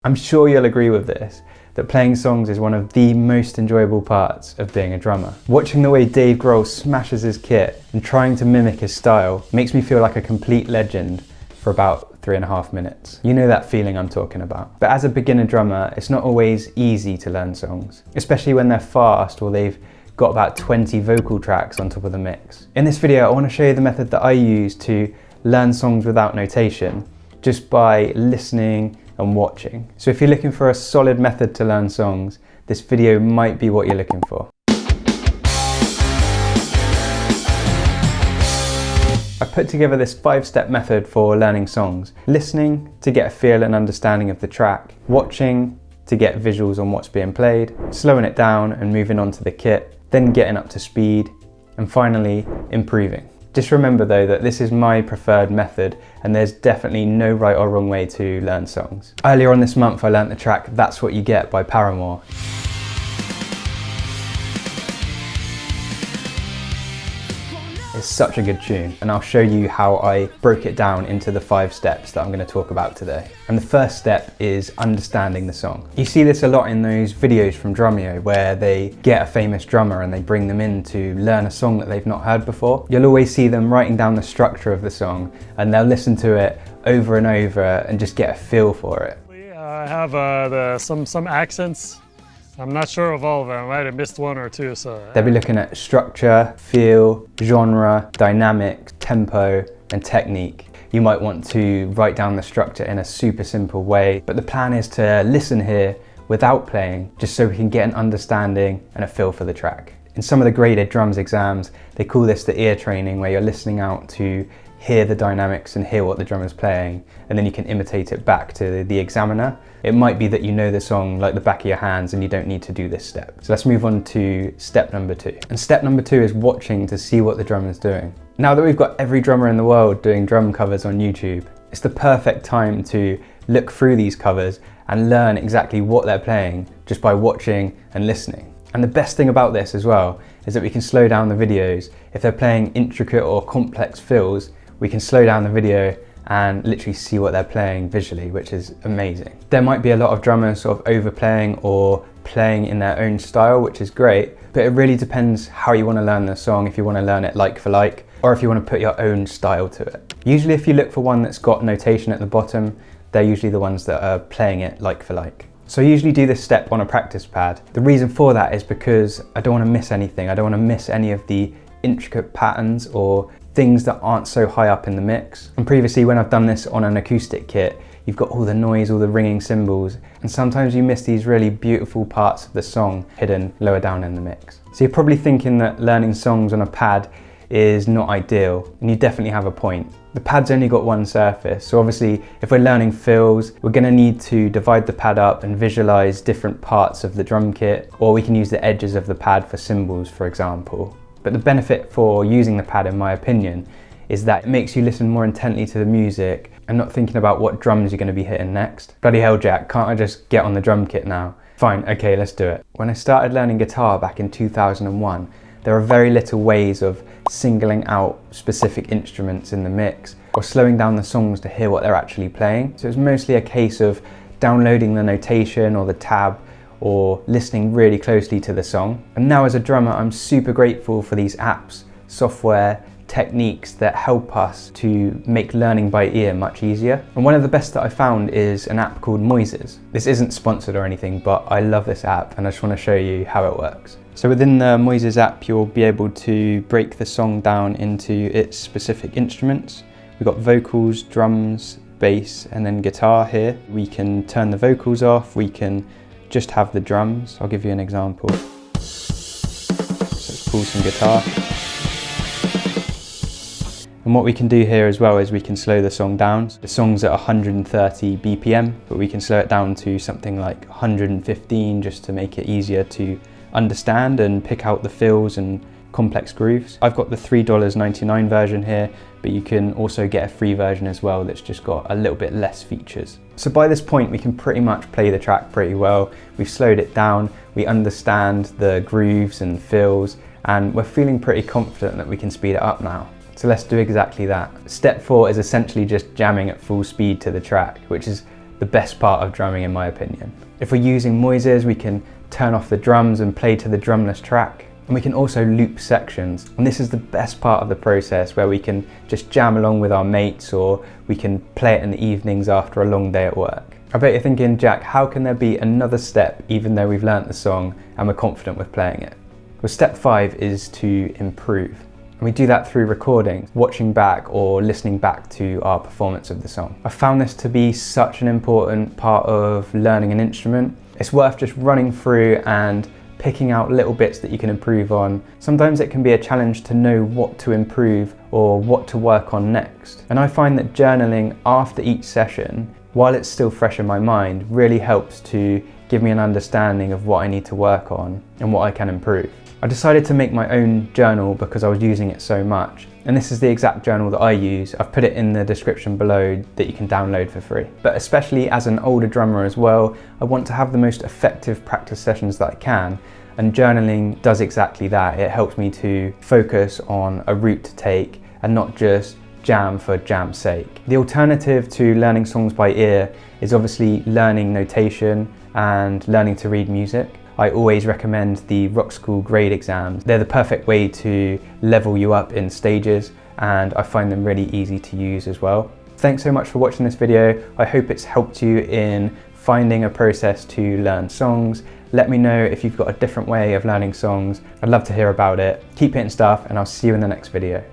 I'm sure you'll agree with this, that playing songs is one of the most enjoyable parts of being a drummer. Watching the way Dave Grohl smashes his kit and trying to mimic his style makes me feel like a complete legend for about 3.5 minutes. You know that feeling I'm talking about. But as a beginner drummer, it's not always easy to learn songs, especially when they're fast or they've got about 20 vocal tracks on top of the mix. In this video, I want to show you the method that I use to learn songs without notation, just by listening and watching. So if you're looking for a solid method to learn songs, this video might be what you're looking for. I put together this 5-step method for learning songs. Listening to get a feel and understanding of the track, watching to get visuals on what's being played, slowing it down and moving on to the kit, then getting up to speed, and finally improving. Just remember though that this is my preferred method and there's definitely no right or wrong way to learn songs. Earlier on this month I learnt the track That's What You Get by Paramore. It's such a good tune, and I'll show you how I broke it down into the 5 steps that I'm going to talk about today. And the first step is understanding the song. You see this a lot in those videos from Drumeo where they get a famous drummer and they bring them in to learn a song that they've not heard before. You'll always see them writing down the structure of the song and they'll listen to it over and over and just get a feel for it. I have some accents. I'm not sure of all of them. I might have missed one or two. So they'll be looking at structure, feel, genre, dynamics, tempo, and technique. You might want to write down the structure in a super simple way, but the plan is to listen here without playing, just so we can get an understanding and a feel for the track. In some of the graded drums exams, they call this the ear training, where you're listening out to hear the dynamics and hear what the drummer's playing, and then you can imitate it back to the examiner. It might be that you know the song like the back of your hands and you don't need to do this step. So let's move on to step number 2. And step number 2 is watching to see what the drummer's doing. Now that we've got every drummer in the world doing drum covers on YouTube, it's the perfect time to look through these covers and learn exactly what they're playing just by watching and listening. And the best thing about this as well is that we can slow down the videos. If they're playing intricate or complex fills, we can slow down the video and literally see what they're playing visually, which is amazing. There might be a lot of drummers sort of overplaying or playing in their own style, which is great, but it really depends how you want to learn the song, if you want to learn it like for like, or if you want to put your own style to it. Usually if you look for one that's got notation at the bottom, they're usually the ones that are playing it like for like. So I usually do this step on a practice pad. The reason for that is because I don't want to miss anything. I don't want to miss any of the intricate patterns or things that aren't so high up in the mix. And previously when I've done this on an acoustic kit, you've got all the noise, all the ringing cymbals, and sometimes you miss these really beautiful parts of the song hidden lower down in the mix. So you're probably thinking that learning songs on a pad is not ideal, and you definitely have a point. The pad's only got one surface, so obviously if we're learning fills, we're going to need to divide the pad up and visualize different parts of the drum kit, or we can use the edges of the pad for cymbals, for example. But the benefit for using the pad, in my opinion, is that it makes you listen more intently to the music and not thinking about what drums you're going to be hitting next. Bloody hell, Jack, can't I just get on the drum kit now? Fine, okay, let's do it. When I started learning guitar back in 2001, there are very little ways of singling out specific instruments in the mix or slowing down the songs to hear what they're actually playing. So it's mostly a case of downloading the notation or the tab or listening really closely to the song. And now as a drummer, I'm super grateful for these apps, software, techniques that help us to make learning by ear much easier. And one of the best that I found is an app called Moises. This isn't sponsored or anything, but I love this app and I just want to show you how it works. So within the Moises app, you'll be able to break the song down into its specific instruments. We've got vocals, drums, bass, and then guitar here. We can turn the vocals off, we can just have the drums. I'll give you an example. So let's pull some guitar. And what we can do here as well is we can slow the song down. The song's at 130 BPM, but we can slow it down to something like 115 just to make it easier to understand and pick out the fills and complex grooves. I've got the $3.99 version here, but you can also get a free version as well that's just got a little bit less features. So by this point we can pretty much play the track pretty well. We've slowed it down, we understand the grooves and fills, and we're feeling pretty confident that we can speed it up now. So let's do exactly that. Step 4 is essentially just jamming at full speed to the track, which is the best part of drumming in my opinion. If we're using Moises, we can turn off the drums and play to the drumless track. And we can also loop sections. And this is the best part of the process, where we can just jam along with our mates, or we can play it in the evenings after a long day at work. I bet you're thinking, Jack, how can there be another step even though we've learnt the song and we're confident with playing it? Well, step 5 is to improve. And we do that through recording, watching back or listening back to our performance of the song. I found this to be such an important part of learning an instrument. It's worth just running through and picking out little bits that you can improve on. Sometimes it can be a challenge to know what to improve or what to work on next. And I find that journaling after each session, while it's still fresh in my mind, really helps to give me an understanding of what I need to work on and what I can improve. I decided to make my own journal because I was using it so much. And this is the exact journal that I use. I've put it in the description below that you can download for free. But especially as an older drummer as well, I want to have the most effective practice sessions that I can. And journaling does exactly that. It helps me to focus on a route to take and not just jam for jam's sake. The alternative to learning songs by ear is obviously learning notation and learning to read music. I always recommend the Rock School grade exams. They're the perfect way to level you up in stages, and I find them really easy to use as well. Thanks so much for watching this video. I hope it's helped you in finding a process to learn songs. Let me know if you've got a different way of learning songs. I'd love to hear about it. Keep hitting stuff, and I'll see you in the next video.